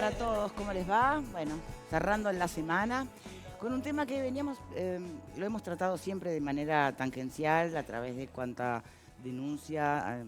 para todos, ¿cómo les va? Bueno, cerrando la semana con un tema que veníamos, lo hemos tratado siempre de manera tangencial a través de cuánta denuncia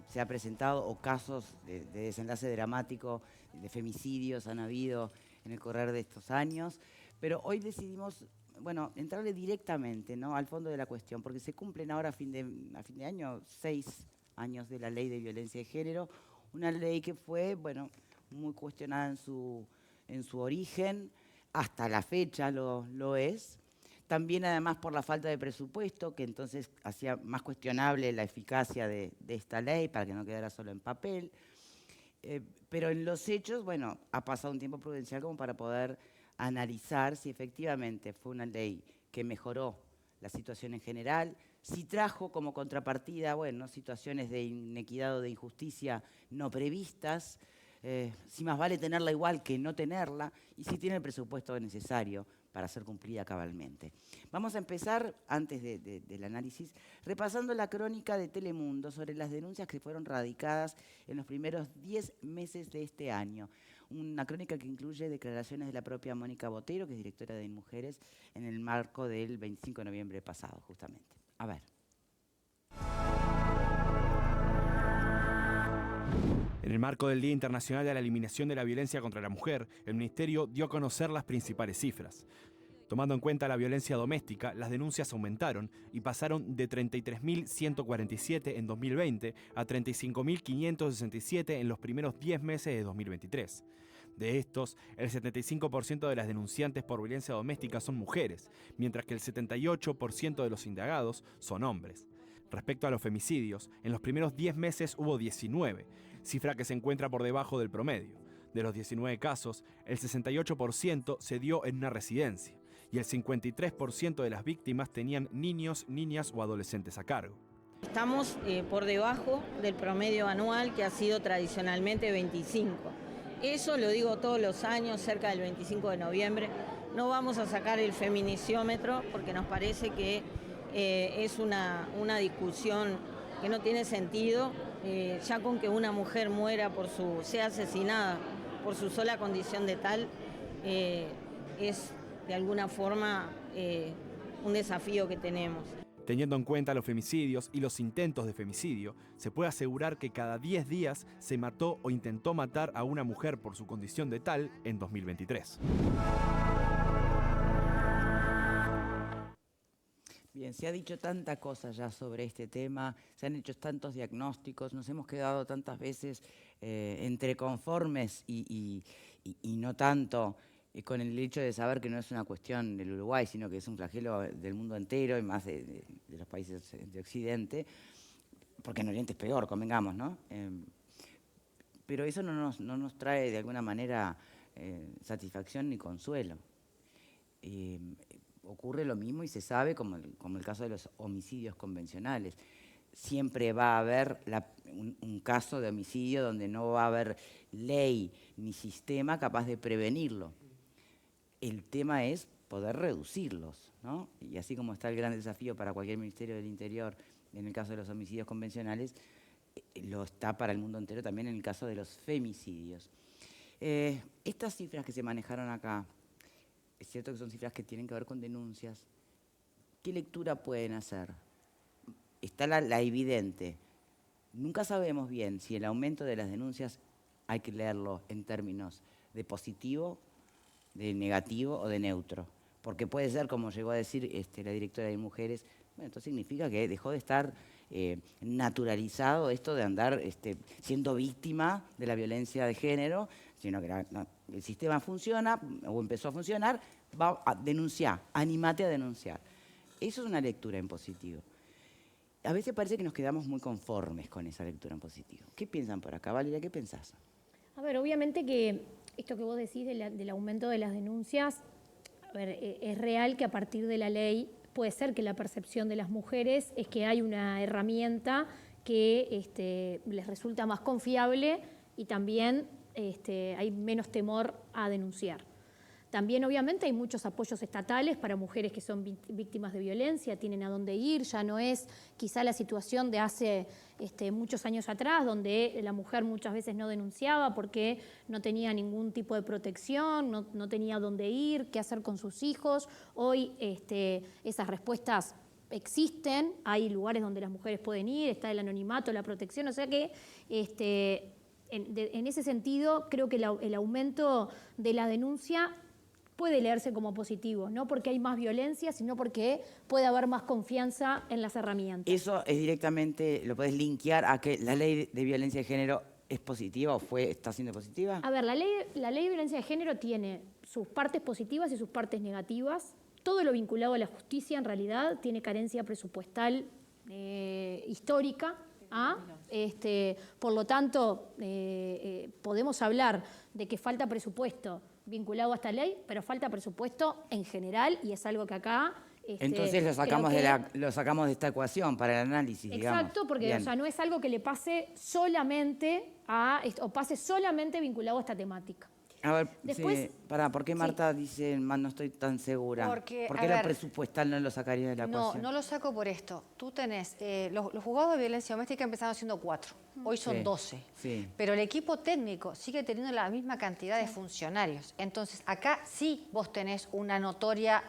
se ha presentado o casos de desenlace dramático, de femicidios han habido en el correr de estos años, pero hoy decidimos, bueno, entrarle directamente, ¿no?, al fondo de la cuestión, porque se cumplen ahora a fin de año 6 años de la Ley de Violencia de Género, una ley que fue, bueno, muy cuestionada en su origen, hasta la fecha lo es. También además por la falta de presupuesto, que entonces hacía más cuestionable la eficacia de esta ley para que no quedara solo en papel. Pero en los hechos, bueno, ha pasado un tiempo prudencial como para poder analizar si efectivamente fue una ley que mejoró la situación en general, si trajo como contrapartida, bueno, situaciones de inequidad o de injusticia no previstas, si más vale tenerla igual que no tenerla, y si tiene el presupuesto necesario para ser cumplida cabalmente. Vamos a empezar, antes del análisis, repasando la crónica de Telemundo sobre las denuncias que fueron radicadas en los primeros 10 meses de este año. Una crónica que incluye declaraciones de la propia Mónica Botero, que es directora de Mujeres, en el marco del 25 de noviembre pasado, justamente. A ver. En el marco del Día Internacional de la Eliminación de la Violencia contra la Mujer, el Ministerio dio a conocer las principales cifras. Tomando en cuenta la violencia doméstica, las denuncias aumentaron y pasaron de 33.147 en 2020 a 35.567 en los primeros 10 meses de 2023. De estos, el 75% de las denunciantes por violencia doméstica son mujeres, mientras que el 78% de los indagados son hombres. Respecto a los femicidios, en los primeros 10 meses hubo 19, cifra que se encuentra por debajo del promedio. De los 19 casos, el 68% se dio en una residencia y el 53% de las víctimas tenían niños, niñas o adolescentes a cargo. Estamos por debajo del promedio anual, que ha sido tradicionalmente 25. Eso lo digo todos los años, cerca del 25 de noviembre. No vamos a sacar el feminiciómetro porque nos parece que es una discusión que no tiene sentido. Ya con que una mujer muera sea asesinada por su sola condición de tal, es de alguna forma un desafío que tenemos. Teniendo en cuenta los femicidios y los intentos de femicidio, se puede asegurar que cada 10 días se mató o intentó matar a una mujer por su condición de tal en 2023. Bien, se ha dicho tanta cosa ya sobre este tema, se han hecho tantos diagnósticos, nos hemos quedado tantas veces entre conformes y no tanto con el hecho de saber que no es una cuestión del Uruguay, sino que es un flagelo del mundo entero y más de los países de Occidente, porque en Oriente es peor, convengamos, ¿no? Pero eso no nos trae de alguna manera satisfacción ni consuelo. Ocurre lo mismo y se sabe, como el caso de los homicidios convencionales. Siempre va a haber un caso de homicidio donde no va a haber ley ni sistema capaz de prevenirlo. El tema es poder reducirlos, ¿no? Y así como está el gran desafío para cualquier Ministerio del Interior en el caso de los homicidios convencionales, lo está para el mundo entero también en el caso de los femicidios. Estas cifras que se manejaron acá, es cierto que son cifras que tienen que ver con denuncias. ¿Qué lectura pueden hacer? Está la evidente. Nunca sabemos bien si el aumento de las denuncias hay que leerlo en términos de positivo, de negativo o de neutro. Porque puede ser, como llegó a decir la directora de Mujeres, bueno, esto significa que dejó de estar naturalizado esto de andar siendo víctima de la violencia de género, sino que el sistema funciona o empezó a funcionar, va a denunciar, anímate a denunciar. Eso es una lectura en positivo. A veces parece que nos quedamos muy conformes con esa lectura en positivo. ¿Qué piensan por acá, Valeria? ¿Qué pensás? A ver, obviamente que esto que vos decís del aumento de las denuncias, a ver, es real que a partir de la ley puede ser que la percepción de las mujeres es que hay una herramienta que les resulta más confiable y también hay menos temor a denunciar. También, obviamente, hay muchos apoyos estatales para mujeres que son víctimas de violencia, tienen a dónde ir, ya no es quizá la situación de hace muchos años atrás, donde la mujer muchas veces no denunciaba porque no tenía ningún tipo de protección, no tenía dónde ir, qué hacer con sus hijos. Hoy esas respuestas existen, hay lugares donde las mujeres pueden ir, está el anonimato, la protección, o sea que en ese sentido creo que el aumento de la denuncia puede leerse como positivo, no porque hay más violencia, sino porque puede haber más confianza en las herramientas. Eso es directamente, lo puedes linkear a que la ley de violencia de género es positiva o está siendo positiva. A ver, la ley de violencia de género tiene sus partes positivas y sus partes negativas. Todo lo vinculado a la justicia, en realidad, tiene carencia presupuestal histórica. Por lo tanto, podemos hablar de que falta presupuesto vinculado a esta ley, pero falta presupuesto en general y es algo que acá... Entonces lo sacamos de esta ecuación para el análisis, digamos. Exacto, porque o sea, no es algo que le pase solamente o pase solamente vinculado a esta temática. A ver, después, sí, ¿por qué Marta dice, no estoy tan segura? ¿Por qué lo presupuestal no lo sacaría de la ecuación? No lo saco por esto. Tú tenés, los juzgados de violencia doméstica empezaron siendo 4, hoy son 12. Sí. Pero el equipo técnico sigue teniendo la misma cantidad de funcionarios. Entonces, acá sí vos tenés una notoria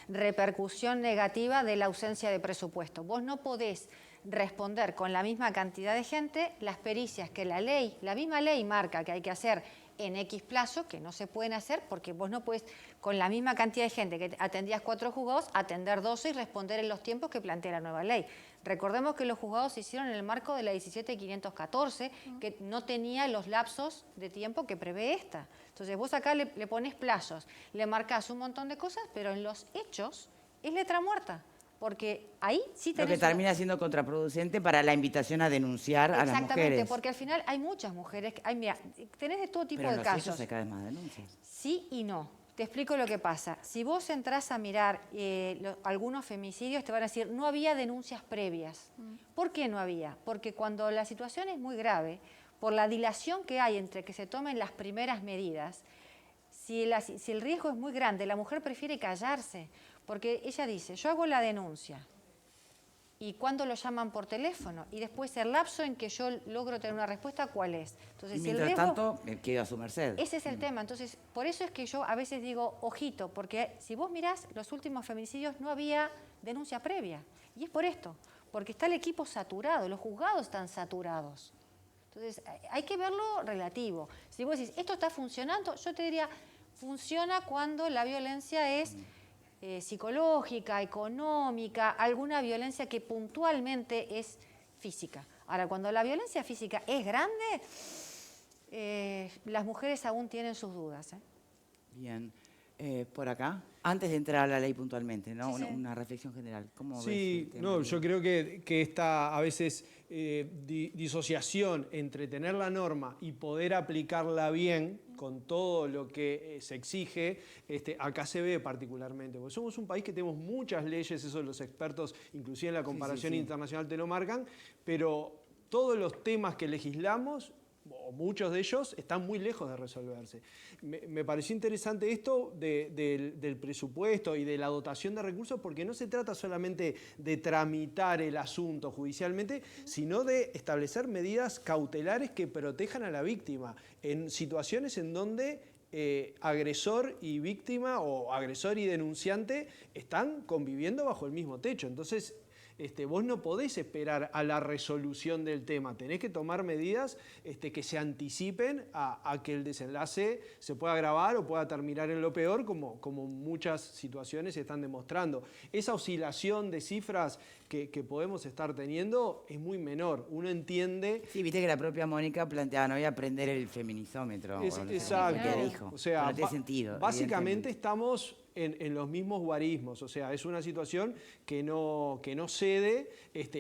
repercusión negativa de la ausencia de presupuesto. Vos no podés responder con la misma cantidad de gente las pericias que la misma ley marca que hay que hacer en X plazo, que no se pueden hacer porque vos no puedes, con la misma cantidad de gente que atendías 4 juzgados, atender 12 y responder en los tiempos que plantea la nueva ley. Recordemos que los juzgados se hicieron en el marco de la 17.514, que no tenía los lapsos de tiempo que prevé esta. Entonces vos acá le pones plazos, le marcás un montón de cosas, pero en los hechos es letra muerta. Porque ahí sí tenés... Lo que termina siendo contraproducente para la invitación a denunciar a las mujeres. Exactamente, porque al final hay muchas mujeres... Mira, tenés de todo tipo de casos. Pero en los hechos hay cada vez más denuncias. Sí y no. Te explico lo que pasa. Si vos entrás a mirar algunos femicidios, te van a decir, no había denuncias previas. ¿Por qué no había? Porque cuando la situación es muy grave, por la dilación que hay entre que se tomen las primeras medidas, si el riesgo es muy grande, la mujer prefiere callarse. Porque ella dice, yo hago la denuncia, ¿y cuándo lo llaman por teléfono? Y después el lapso en que yo logro tener una respuesta, ¿cuál es? Entonces, y mientras tanto, queda a su merced. Ese es el tema. Entonces, por eso es que yo a veces digo, ojito, porque si vos mirás los últimos feminicidios no había denuncia previa. Y es por esto, porque está el equipo saturado, los juzgados están saturados. Entonces, hay que verlo relativo. Si vos decís, esto está funcionando, yo te diría, funciona cuando la violencia es... psicológica, económica, alguna violencia que puntualmente es física. Ahora, cuando la violencia física es grande, las mujeres aún tienen sus dudas. Bien. Por acá, antes de entrar a la ley puntualmente, ¿no? Sí, una reflexión general. ¿Cómo ves Sí, el tema? yo creo que esta a veces disociación entre tener la norma y poder aplicarla bien con todo lo que se exige, acá se ve particularmente, porque somos un país que tenemos muchas leyes, eso los expertos, inclusive en la comparación internacional te lo marcan, pero todos los temas que legislamos, o muchos de ellos, están muy lejos de resolverse. Me pareció interesante esto del presupuesto y de la dotación de recursos, porque no se trata solamente de tramitar el asunto judicialmente, sino de establecer medidas cautelares que protejan a la víctima en situaciones en donde agresor y víctima o agresor y denunciante están conviviendo bajo el mismo techo. Entonces, vos no podés esperar a la resolución del tema, tenés que tomar medidas que se anticipen a que el desenlace se pueda agravar o pueda terminar en lo peor, como muchas situaciones están demostrando. Esa oscilación de cifras que podemos estar teniendo es muy menor, uno entiende... Sí, viste que la propia Mónica planteaba, no voy a prender el feminizómetro. Exacto, Dijo. O sea, no tiene sentido. Básicamente estamos en los mismos guarismos, o sea, es una situación que no cede,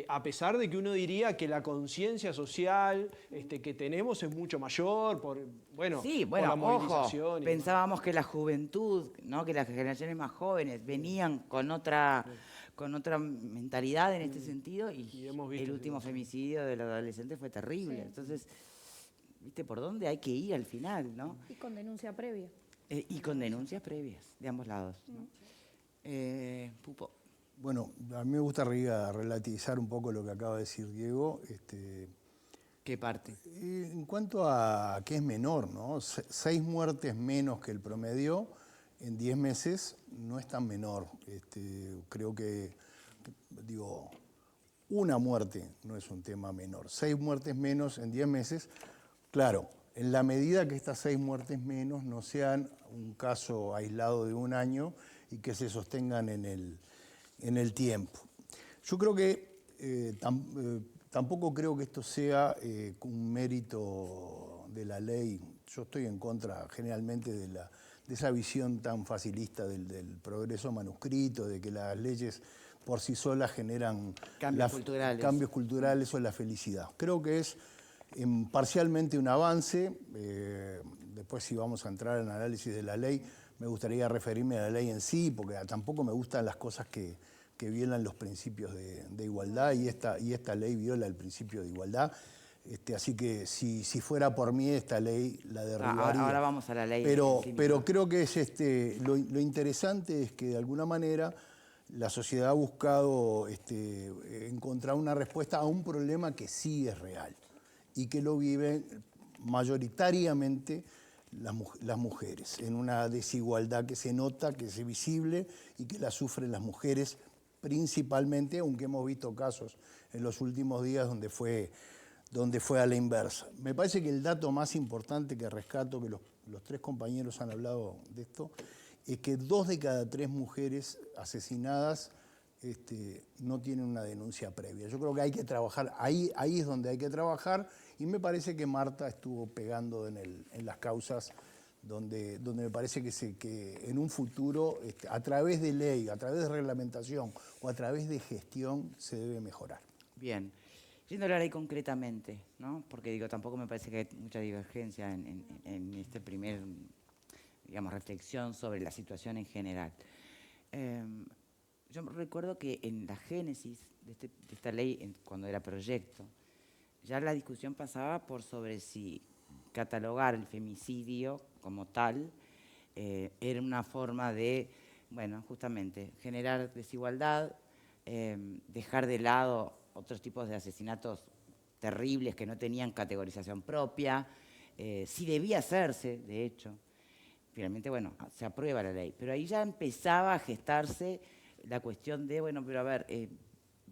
a pesar de que uno diría que la conciencia social que tenemos es mucha mayor por la movilización. Ojo, pensábamos que la juventud, ¿no? Que las generaciones más jóvenes venían con otra mentalidad en este sentido y el último femicidio de los adolescentes fue terrible. Sí. Entonces, ¿viste por dónde hay que ir al final, no? Y con denuncia previa. Y con denuncias previas de ambos lados, ¿no? Pupo. Bueno, a mí me gusta relativizar un poco lo que acaba de decir Diego. ¿Qué parte? En cuanto a que es menor, ¿no? 6 muertes menos que el promedio en 10 meses no es tan menor. Creo que, digo, una muerte no es un tema menor. 6 muertes menos en 10 meses, claro, en la medida que estas 6 muertes menos no sean un caso aislado de un año y que se sostengan en el tiempo. Yo creo que tampoco creo que esto sea un mérito de la ley. Yo estoy en contra generalmente de esa visión tan facilista del progreso manuscrito, de que las leyes por sí solas generan cambios culturales o la felicidad. Creo que es parcialmente un avance. Después, si vamos a entrar en análisis de la ley, me gustaría referirme a la ley en sí, porque tampoco me gustan las cosas que violan los principios de igualdad, y esta ley viola el principio de igualdad. Así que si fuera por mí, esta ley la derribaría. Ahora vamos a la ley. Pero creo que es lo interesante es que de alguna manera la sociedad ha buscado encontrar una respuesta a un problema que sí es real y que lo viven mayoritariamente las mujeres, en una desigualdad que se nota, que es visible y que la sufren las mujeres principalmente, aunque hemos visto casos en los últimos días donde fue a la inversa. Me parece que el dato más importante que rescato, que los 3 compañeros han hablado de esto, es que 2 de cada 3 mujeres asesinadas no tienen una denuncia previa. Yo creo que hay que trabajar, ahí es donde hay que trabajar, y me parece que Marta estuvo pegando en las causas donde me parece que en un futuro, a través de ley, a través de reglamentación o a través de gestión, se debe mejorar. Bien. Yendo a la ley concretamente, ¿no? Porque digo, tampoco me parece que hay mucha divergencia en este primer, digamos, reflexión sobre la situación en general. Yo recuerdo que en la génesis de esta ley, cuando era proyecto, ya la discusión pasaba por sobre si catalogar el femicidio como tal era una forma de, bueno, justamente, generar desigualdad, dejar de lado otros tipos de asesinatos terribles que no tenían categorización propia, sí debía hacerse, de hecho. Finalmente, bueno, se aprueba la ley, pero ahí ya empezaba a gestarse la cuestión de, bueno, pero a ver,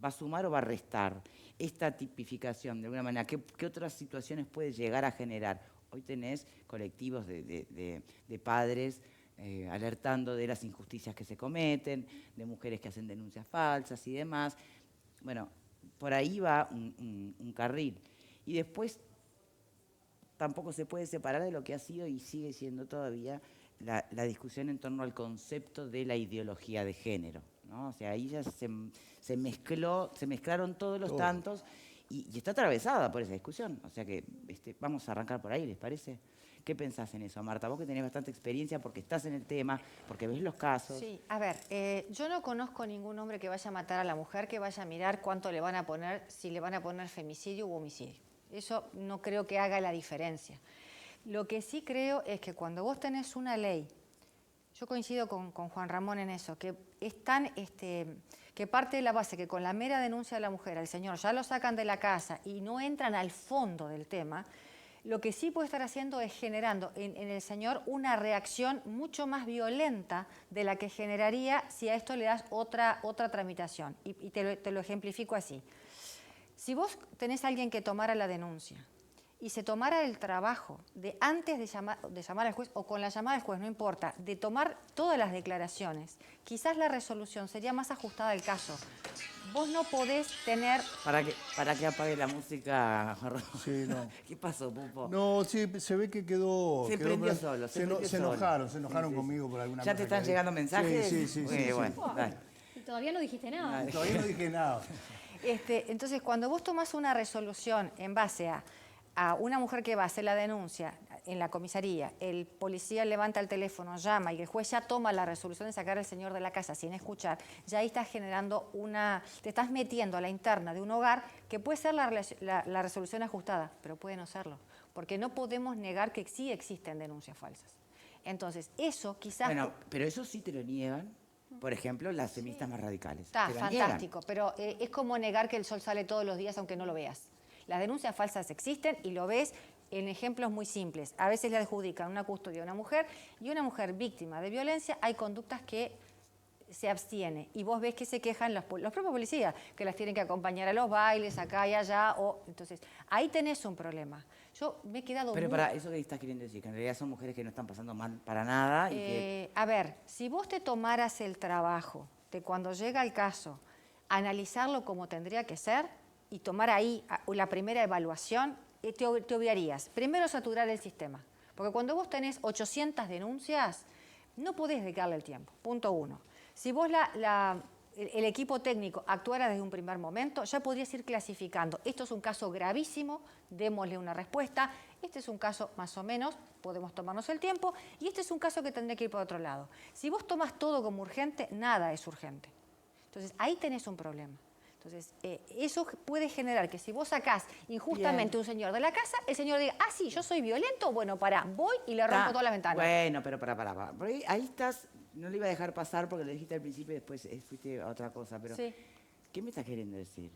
¿va a sumar o va a restar? Esta tipificación, de alguna manera, ¿qué otras situaciones puede llegar a generar? Hoy tenés colectivos de padres alertando de las injusticias que se cometen, de mujeres que hacen denuncias falsas y demás. Bueno, por ahí va un carril. Y después tampoco se puede separar de lo que ha sido y sigue siendo todavía la discusión en torno al concepto de la ideología de género, ¿no? O sea, ahí ya se mezclaron todos los tantos y está atravesada por esa discusión. O sea que vamos a arrancar por ahí, ¿les parece? ¿Qué pensás en eso, Marta? Vos que tenés bastante experiencia porque estás en el tema, porque ves los casos. Sí, a ver, yo no conozco ningún hombre que vaya a matar a la mujer, que vaya a mirar cuánto le van a poner, si le van a poner femicidio u homicidio. Eso no creo que haga la diferencia. Lo que sí creo es que cuando vos tenés una ley, yo coincido con Juan Ramón en eso, que es tan, que parte de la base que con la mera denuncia de la mujer al señor ya lo sacan de la casa y no entran al fondo del tema. Lo que sí puede estar haciendo es generando en el señor una reacción mucho más violenta de la que generaría si a esto le das otra tramitación. Y te lo ejemplifico así. Si vos tenés a alguien que tomara la denuncia y se tomara el trabajo de antes de llamar al juez o con la llamada del juez, no importa, de tomar todas las declaraciones, quizás la resolución sería más ajustada al caso. Vos no podés tener... ¿Para que apague la música, Juan? Sí, no. ¿Qué pasó, Pupo? No, sí, se ve que quedó... Se prendió solo. Se enojaron conmigo por alguna cosa. ¿Ya te están llegando mensajes? Sí. Bueno, dale. Y todavía no dijiste nada. Todavía no dije nada. Entonces, cuando vos tomás una resolución en base a una mujer que va a hacer la denuncia en la comisaría, el policía levanta el teléfono, llama y el juez ya toma la resolución de sacar al señor de la casa sin escuchar, ya ahí estás generando te estás metiendo a la interna de un hogar que puede ser la resolución ajustada, pero puede no serlo, porque no podemos negar que sí existen denuncias falsas. Entonces, eso quizás... Bueno, pero eso sí te lo niegan, por ejemplo, las feministas más radicales. Está Te lo fantástico, pero es como negar que el sol sale todos los días aunque no lo veas. Las denuncias falsas existen y lo ves en ejemplos muy simples. A veces le adjudican una custodia a una mujer y una mujer víctima de violencia hay conductas que se abstiene y vos ves que se quejan los propios policías, que las tienen que acompañar a los bailes, acá y allá. Entonces, ahí tenés un problema. Yo me he quedado Pero para eso que estás queriendo decir, que en realidad son mujeres que no están pasando mal para nada y que... A ver, si vos te tomaras el trabajo de cuando llega el caso, analizarlo como tendría que ser y tomar ahí la primera evaluación, te obviarías. Primero, saturar el sistema. Porque cuando vos tenés 800 denuncias, no podés dedicarle el tiempo. Punto 1. Si vos el equipo técnico actuara desde un primer momento, ya podrías ir clasificando. Esto es un caso gravísimo, démosle una respuesta. Este es un caso más o menos, podemos tomarnos el tiempo. Y este es un caso que tendría que ir por otro lado. Si vos tomás todo como urgente, nada es urgente. Entonces, ahí tenés un problema. Entonces, eso puede generar que si vos sacás injustamente a un señor de la casa, el señor diga, ah, sí, yo soy violento, bueno, pará, voy y le rompo toda la ventana. Bueno, pero pará. Porque ahí estás, no le iba a dejar pasar porque lo dijiste al principio y después fuiste a otra cosa, pero Sí. ¿qué me estás queriendo decir?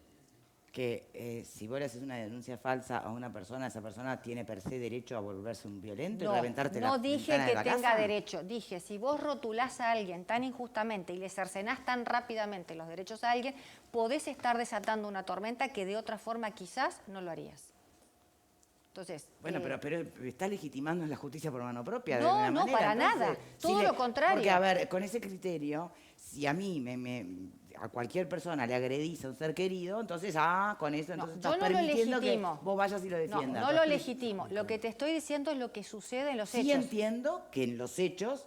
Que si vos le haces una denuncia falsa a una persona, esa persona tiene per se derecho a volverse un violento y reventarte la No dije ventana de que la tenga casa. derecho, dije, si vos rotulás a alguien tan injustamente y le cercenás tan rápidamente los derechos a alguien, podés estar desatando una tormenta que de otra forma quizás no lo harías. Entonces, Bueno, pero está legitimando la justicia por mano propia. No, de alguna no, manera. para Entonces, nada. Todo lo contrario. Porque, a ver, con ese criterio, si a mí a cualquier persona le agredís a un ser querido, entonces, con eso entonces yo estás no lo permitiendo que legitimo. vos vayas y lo defiendas. No lo legitimo. Lo que te estoy diciendo es lo que sucede en los Sí hechos. entiendo que en los hechos,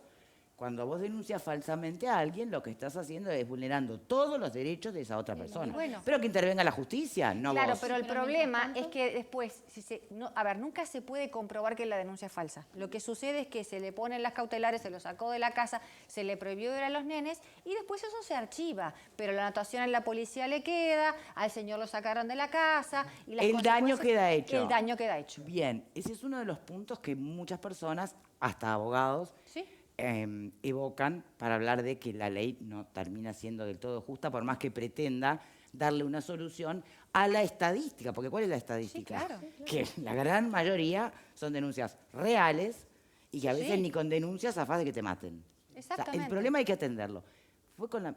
cuando vos denuncias falsamente a alguien, lo que estás haciendo es vulnerando todos los derechos de esa otra persona. Bueno. Pero que intervenga la justicia, no Claro, vos. pero el problema es que después, nunca se puede comprobar que la denuncia es falsa. Lo que sucede es que se le ponen las cautelares, se lo sacó de la casa, se le prohibió ver a los nenes y después eso se archiva. Pero la anotación en la policía le queda, al señor lo sacaron de la casa. Y las El daño consecuencias- queda hecho. El daño queda hecho. Bien, ese es uno de los puntos que muchas personas, hasta abogados, ¿Sí? evocan para hablar de que la ley no termina siendo del todo justa, por más que pretenda darle una solución a la estadística. Porque ¿cuál es la estadística? Sí, claro. Que la gran mayoría son denuncias reales y que a veces Sí. ni con denuncias zafás de que te maten. O sea, Exactamente. el problema hay que atenderlo.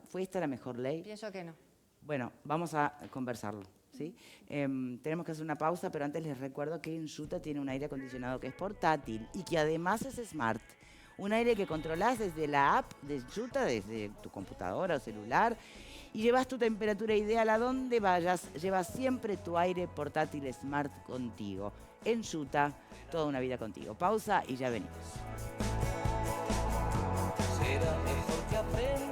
¿Fue esta la mejor ley? Pienso que no. Bueno, vamos a conversarlo, ¿sí? Tenemos que hacer una pausa, pero antes les recuerdo que Ensuta tiene un aire acondicionado que es portátil y que además es smart. Un aire que controlás desde la app de Ensuta, desde tu computadora o celular, y llevas tu temperatura ideal a donde vayas. Llevas siempre tu aire portátil smart contigo. Ensuta, toda una vida contigo. Pausa y ya venimos. Será mejor que aprenda